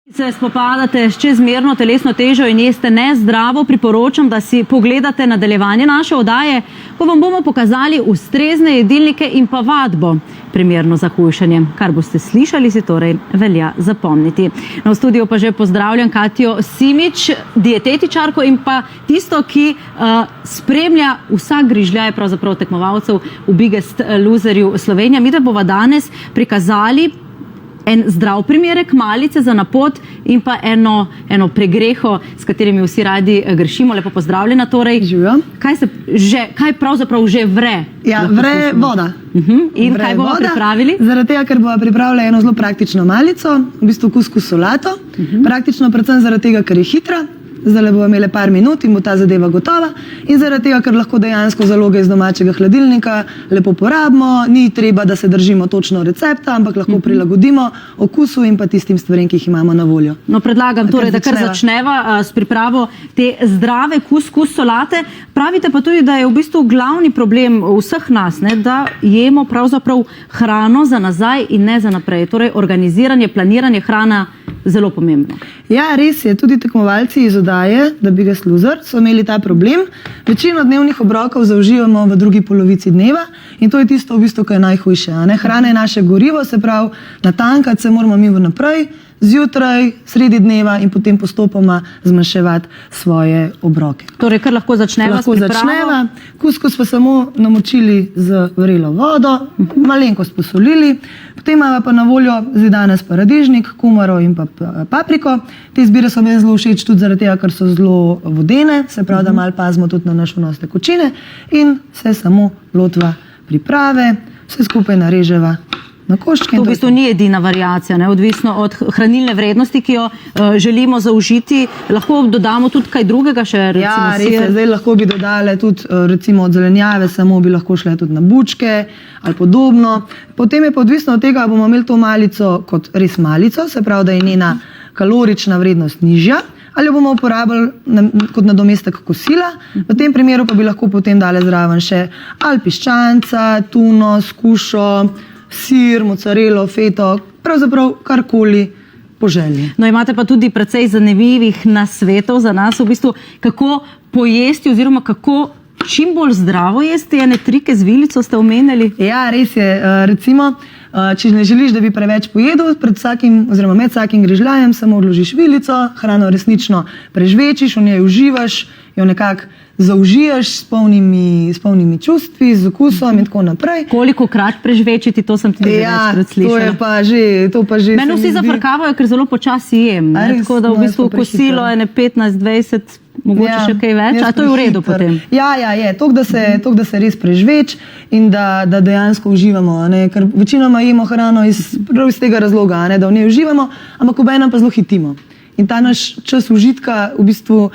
Se spopadate s čezmerno telesno težo in jeste nezdravo, priporočam, da si pogledate nadaljevanje naše oddaje, ko vam bomo pokazali ustrezne jedilnike in pa vadbo, primerno za hujšanje. Kar boste slišali, si torej velja zapomniti. Na studiu pa že pozdravljam Katjo Simič, dietetičarko in pa tisto, ki spremlja vsak grižljaj pravzaprav tekmovalcev v Biggest Loserju Slovenija. Mi da bova danes prikazali en zdrav primerek malice za napot in pa eno pregreho, s katerimi vsi radi grešimo. Lepo pozdravljena torej. Živijo. Kaj pravzaprav že vre? Ja, vre voda. In kaj bomo pripravili? Zaradi tega, ker bomo pripravili eno zelo praktično malico, v bistvu kuskus solato. Praktično predvsem zaradi tega, ker je hitra. Zdaj bomo imeli par minut in bo ta zadeva gotova. In zaradi tega, ker lahko dejansko zaloge iz domačega hladilnika lepo porabimo, ni treba, da se držimo točno recepta, ampak lahko prilagodimo okusu in pa tistim stvarem, ki jih imamo na voljo. No, predlagam torej, da kar začneva s pripravo te zdrave kuskus solate. Pravite pa tudi, da je v bistvu glavni problem vseh nas, da jemo pravzaprav hrano za nazaj in ne za naprej. Torej, organiziranje, planiranje hrana zelo pomembno. Ja, res je. Tudi tekmovalci iz oddaje The Biggest Loser so imeli ta problem. Večino dnevnih obrokov zauživamo v drugi polovici dneva in to je tisto, v bistvu, kar je najhujše. Hrana je naše gorivo, se pravi, natankati se moramo mi naprej, zjutraj, sredi dneva in potem postopoma zmanjševati svoje obroke. Torej, kar lahko začneva s pripravo? Kuskus pa samo namočili z vrelo vodo, malenkost posolili, potem imamo pa na voljo zdaj danes paradižnik, kumaro in pa papriko. Te izbire so meni zelo všeč tudi zaradi tega, ker so zelo vodene, se pravi, da malo pazimo tudi na naš vnos tekočine in se samo lotva priprave, vse skupaj nareževa na koščke. To v bistvu ni edina variacija, odvisno od hranilne vrednosti, ki jo želimo zaužiti. Lahko dodamo tudi kaj drugega še, recimo sir? Ja, res je. Zdaj lahko bi dodali tudi recimo od zelenjave, samo bi lahko šle tudi na bučke ali podobno. Potem je pa odvisno od tega, bomo imeli to malico kot res malico, se pravi, da je njena kalorična vrednost nižja, ali jo bomo uporabili kot nadomestek kosila. V tem primeru pa bi lahko potem dali zraven še ali piščanca, tuno, skušo, sir, mocarelo, feto, pravzaprav karkoli po želji. No, imate pa tudi precej zanimivih nasvetov za nas, v bistvu, kako pojesti oziroma kako čim bolj zdravo jesti. Ene trike z vilico ste omenjali? Ja, res je. Recimo, če ne želiš, da bi preveč pojedel, med vsakim grižljajem samo odložiš vilico, hrano resnično prežvečiš, v njej uživaš, jo nekako zaužiješ s polnimi čustvi, z okusom in tako naprej. Kolikokrat prežvečiti, to sem tudi večkrat slišala. To pa že meni vsi zafrkavajo, ker zelo počasi jem. Tako da v bistvu kosilo ene 15-20, mogoče še kaj več, a to je v redu potem? Ja, je. Toliko, da se res prežveč in da dejansko uživamo. Ker večinoma jemo hrano prav iz tega razloga, da v njej uživamo, ampak obenem pa zelo hitimo. In ta naš čas užitka v bistvu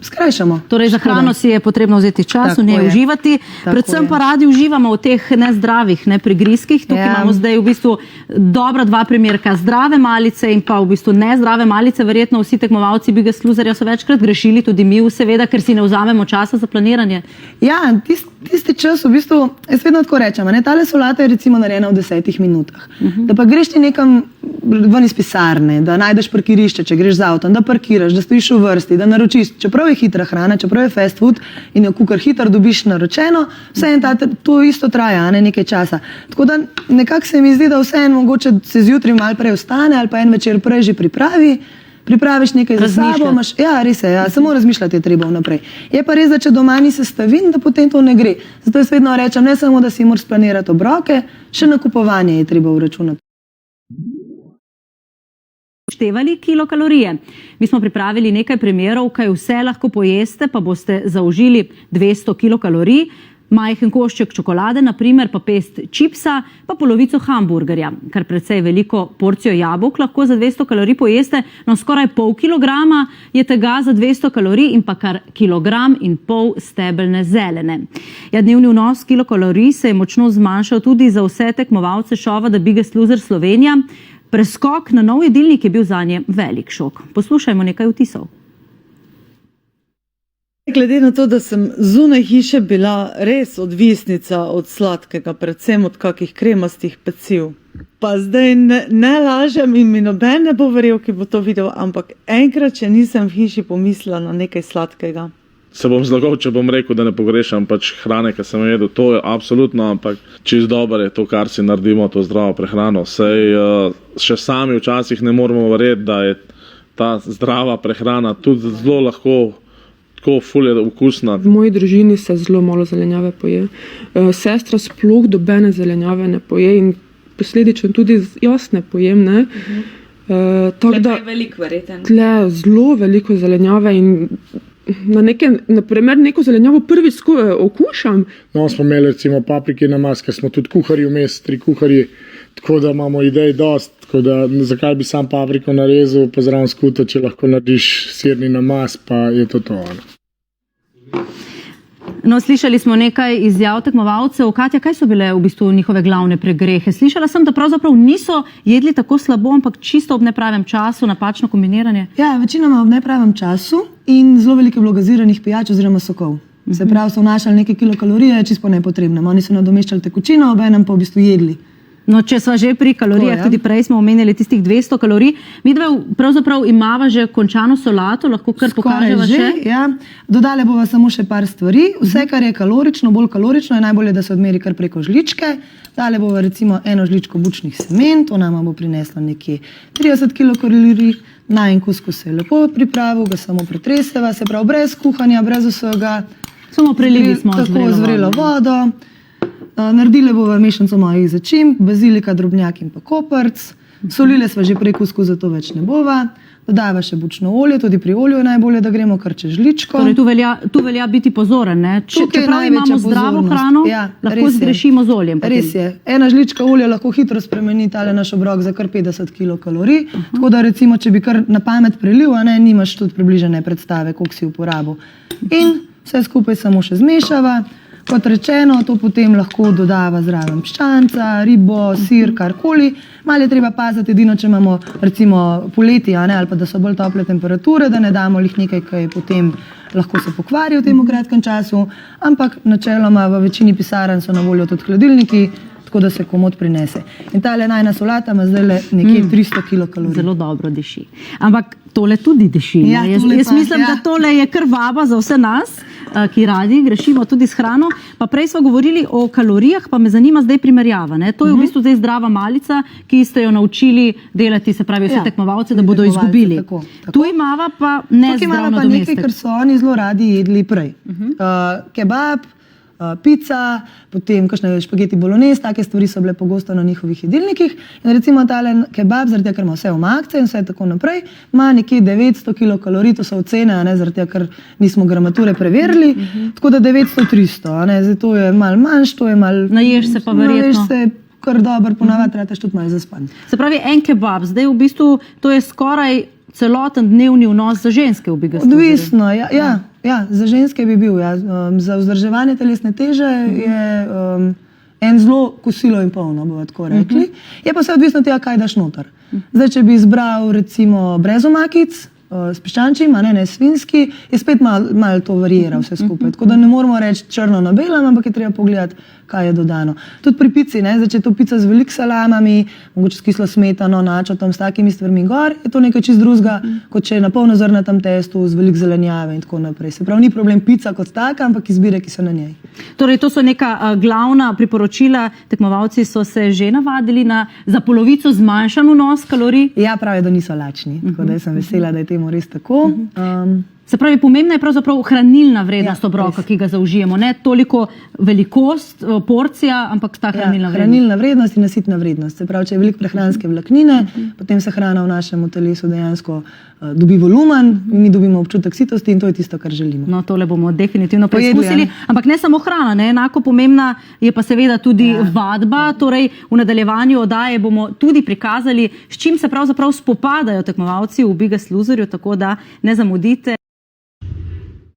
skrajšamo. Torej, za hrano si je potrebno vzeti čas, v njej uživati. Predvsem pa radi uživamo v teh nezdravih prigrizkih. Tukaj imamo zdaj v bistvu dobra dva primerka. Zdrave malice in pa v bistvu nezdrave malice. Verjetno vsi tekmovalci Biggest Loserja so večkrat grešili, tudi mi seveda, ker si ne vzamemo časa za planiranje. Ja, tisti čas v bistvu, jaz vedno tako rečem, tale solata je recimo narejena v 10 minutah. Da pa greš ti nekam ven iz pisarne, da najdeš parkirišče, če greš z avtom, da parkiraš, da stojiš v vrsti, da naročiš, čeprav je hitra hrana, čeprav je fast food in jo kukar hitro dobiš naročeno, vseeno to isto traja, nekaj časa. Tako da nekako se mi zdi, da vseeno mogoče se zjutraj malo prej vstane ali pa en večer prej že pripraviš nekaj za sabo. Ja, res je, samo razmišljati je treba vnaprej. Je pa res, da če doma ni sestavin, da potem to ne gre. Zato jaz vedno rečem, ne samo, da si moraš splanirati obroke, še nakupovanje je treba vračunati. Števali kilokalorije. Mi smo pripravili nekaj primerov, kaj vse lahko pojeste, pa boste zaužili 200 kilokalorij. Majhen košček čokolade, naprimer, pa pest čipsa, pa polovico hamburgerja. Kar precej veliko porcijo jabolk lahko za 200 kalorij pojeste, no skoraj pol kilograma je tega za 200 kalorij in pa kar 1,5 kilograma stebelne zelene. Ja, dnevni vnos kilokalorij se je močno zmanjšal tudi za vse tekmovalce šova The Biggest Loser Slovenija. Preskok na nov jedilnik je bil zanje velik šok. Poslušajmo nekaj vtisov. Glede na to, da sem zunaj hiše bila res odvisnica od sladkega, predvsem od kakih kremastih peciv. Pa zdaj ne lažem in mi noben ne bo verjel, ki bo to videl, ampak enkrat, če nisem v hiši pomislila na nekaj sladkega. Se bom zlagal, če bom rekel, da ne pogrešam pač hrane, ki sem jo jedel. To je absolutno, ampak čisto dobro je to, kar si naredimo, to zdravo prehrano. Sej še sami včasih ne moramo verjeti, da je ta zdrava prehrana tudi zelo lahko tako ful je okusna. V moji družini se zelo malo zelenjave poje. Sestra sploh dobene zelenjave ne poje in posledično tudi jaz ne pojem. Ne? Tako da je veliko verjeten. Tle zelo veliko zelenjave in na primer neko zelenjavo prvič okušam. No, smo imeli recimo paprike na maske, smo tudi kuharji vmes, 3 kuharji, tako da imamo idej dost, tako da zakaj bi sam papriko narezal, pa zraven skuto, če lahko narediš sirni namaz, pa je to to. No, slišali smo nekaj izjav tekmovalcev. Katja, kaj so bile v bistvu njihove glavne pregrehe? Slišala sem, da pravzaprav niso jedli tako slabo, ampak čisto ob nepravem času, napačno kombiniranje. Ja, večinoma ob nepravem času in zelo veliko je bilo gaziranih pijač oziroma sokov. Se pravi, so vnašali neke kilokalorije, čisto nepotrebne. Oni so nadomeščali tekočino, obenem pa v bistvu jedli. No, če sva že pri kalorijah, ja. tudi prej smo omenjali tistih 200 kalorij. Midva pravzaprav imava že končano solato, lahko kar pokaževa še. Ja. Dodale bova samo še par stvari. Vse, kar je kalorično, bolj kalorično, je najbolje, da se odmeri kar preko žličke. Dale bova recimo 1 žličko bučnih semen, to nama bo prineslo nekje 30 kilokalorij. Najin kuskus se je lepo pripravil, ga samo pretreseva, se pravi brez kuhanja, brez vsega. Samo prelili smo tako zvrelo vodo. Naredili bova mešanico mojih začimb, bazilika, drobnjak in pa koprc. Solile sva že prej kuskus, zato več ne bova. Dodava še bučno olje, tudi pri olju je najbolje, da gremo kar čez žličko. Torej, tu velja biti pozoren, ne? Čeprav imamo zdravo hrano, ja, lahko zgrešimo z oljem. Res je. 1 žlička olja lahko hitro spremeni tale naš obrok za kar 50 kilokalorij. Tako da recimo, če bi kar na pamet prelil, nimaš tudi približene predstave, koliko si uporabil. In vse skupaj samo še zmešava. Kot rečeno, to potem lahko dodava zraven piščanca, ribo, sir, karkoli. Malo je treba paziti, edino, če imamo recimo poleti, ali pa da so bolj tople temperature, da ne damo lih nekaj, ki je potem lahko se pokvari v tem kratkem času, ampak načeloma v večini pisarn so na voljo tudi hladilniki, tako da se komot prinese. In tale najna solata ima zdaj nekje 300 kilokalorij. Zelo dobro diši. Ampak tole tudi diši. Ja, jaz mislim, da tole je kar vaba za vse nas, ki radi grešimo tudi s hrano. Pa prej smo govorili o kalorijah, pa me zanima zdaj primerjava. Ne? To je v bistvu zdaj zdrava malica, ki ste jo naučili delati, se pravi vse tekmovalce, da bodo izgubili. Tako. Tu imava pa nezdrav nadomestek. Tukaj imava pa nekaj, kar so oni zelo radi jedli prej. Kebab, pica, potem kakšne špageti bolognese, take stvari so bile pogosto na njihovih jedilnikih. In recimo tale kebab, zaradi tega, ker ima vse omakce in vse tako naprej, ima nekje 900 kilokalorij, to so ocene, zaradi tega, ker nismo gramature preverili, tako da 900-300, zdaj to je malo manjš, to je malo... Naješ se pa verjetno. Naješ se kar dobro, ponavadi trataš tudi malo zaspan. Se pravi, en kebab, zdaj v bistvu to je skoraj celoten dnevni vnos za ženske v Biggest Loserju. Odvisno, ja, za ženske bi bil. Ja. Za vzdrževanje telesne teže je en zelo kosilo in polno, bomo tako rekli. Je pa vse odvisno od tega, kaj daš noter. Zdaj, če bi izbral recimo brez omakic, s piščančjim, ne svinjski, je spet malo to varira vse skupaj. Tako da ne moramo reči črno na belem, ampak je treba pogledati, kaj je dodano. Tudi pri pici, zdaj, če je to pica z veliko salamami, mogoče s kislo smetano, načotom, s takimi stvarmi gor, je to nekaj čist drugega, kot če je na polnozrnatem testu z veliko zelenjave in tako naprej. Se pravi, ni problem pica kot taka, ampak izbire, ki so na njej. Torej, to so neka glavna priporočila. Tekmovalci so se že navadili na za polovico zmanjšan vnos kalorij. Ja, pravijo, da niso lačni, tako da sem vesela, da je temu res tako. Se pravi, pomembna je pravzaprav hranilna vrednost obroka, ki ga zaužijemo. Ne toliko velikost, porcija, ampak ta hranilna vrednost. Hranilna vrednost in nasitna vrednost. Se pravi, če je veliko prehranske vlaknine, potem se hrana v našem telesu dejansko dobi volumen, mi dobimo občutek sitosti in to je tisto, kar želimo. No, tole bomo definitivno preizkusili. Ampak ne samo hrana, enako pomembna je pa seveda tudi vadba. Torej, v nadaljevanju oddaje bomo tudi prikazali, s čim se pravzaprav spopadajo tekmovalci v Biggest Loserju, tako da ne zamudite.